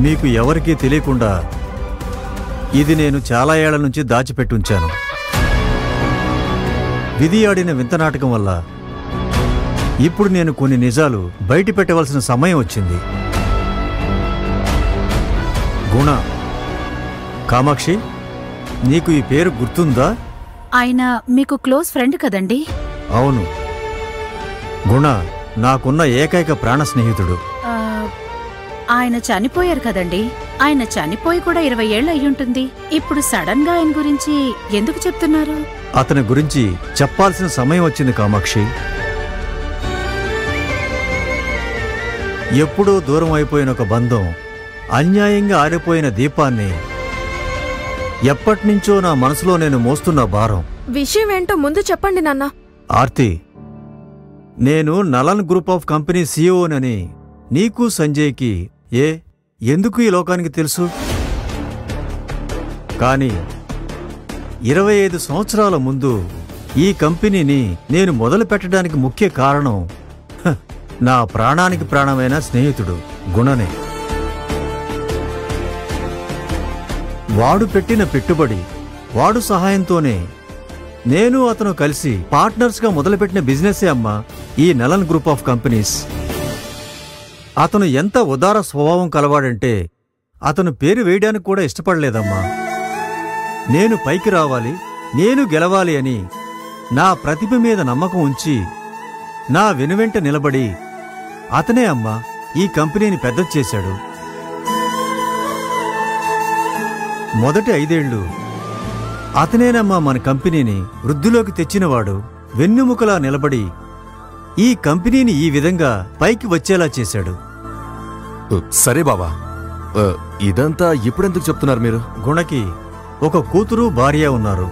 మీకు ఎవరికీ తెలియకుండా ఇది నేను చాలా ఏళ్ల నుంచి దాచిపెట్టి ఉంచాను. విధి ఆడిన వింత నాటకం వల్ల ఇప్పుడు నేను కొన్ని నిజాలు బయట పెట్టవలసిన సమయం వచ్చింది. గుణ, కామాక్షి, నీకు ఈ పేరు గుర్తుందా? ఆయన మీకు క్లోజ్ ఫ్రెండ్ కదండి? అవును, గుణ నాకున్న ఏకైక ప్రాణ స్నేహితుడు. ఆయన చనిపోయారు కదండి. ఆయన చనిపోయి కూడా 20 ఏళ్ళు అయ్యుంటుంది. ఇప్పుడు సడన్ గా ఆయన గురించి ఎందుకు చెప్తున్నారు? అతని గురించి చెప్పాల్సిన సమయం వచ్చింది కామాక్షి. ఎప్పుడో దూరం అయిపోయిన ఒక బంధం, అన్యాయంగా ఆరిపోయిన దీపాన్ని ఎప్పటినుంచో నా మనసులో నేను మోస్తున్న భారం. విషయం ఏంటో ముందు చెప్పండి నాన్న. ఆర్తి, నేను నలన్ గ్రూప్ ఆఫ్ కంపెనీ సీఈఓనని నీకు సంజయ్కి ఎందుకు ఈ లోకానికి తెలుసు? కానీ 25 సంవత్సరాల ముందు ఈ కంపెనీని నేను మొదలు పెట్టడానికి ముఖ్య కారణం నా ప్రాణానికి ప్రాణమైన స్నేహితుడు గుణనే. వాడు పెట్టిన పెట్టుబడి, వాడు సహాయంతోనే నేను అతను కలిసి పార్ట్నర్స్గా మొదలుపెట్టిన బిజినెసే అమ్మా ఈ నలన్ గ్రూప్ ఆఫ్ కంపెనీస్. అతను ఎంత ఉదార స్వభావం కలవాడంటే అతను పేరు వేయడానికి కూడా ఇష్టపడలేదమ్మా. నేను పైకి రావాలి, నేను గెలవాలి అని నా ప్రతిభ మీద నమ్మకం ఉంచి నా వెనువెంట నిలబడి అతనే అమ్మా ఈ కంపెనీని పెద్ద చేశాడు. మొదటి 5 ఏళ్లు అతనేనమ్మా మన కంపెనీని వృద్ధిలోకి తెచ్చినవాడు. వెన్నెముకలా నిలబడి ఈ కంపెనీని ఈ విధంగా పైకి వచ్చేలా చేశాడు. సరే బావా, ఇదంతా ఇప్పుడెందుకు చెప్తున్నారు మీరు? గుణకి ఒక కూతురు భార్య ఉన్నారు.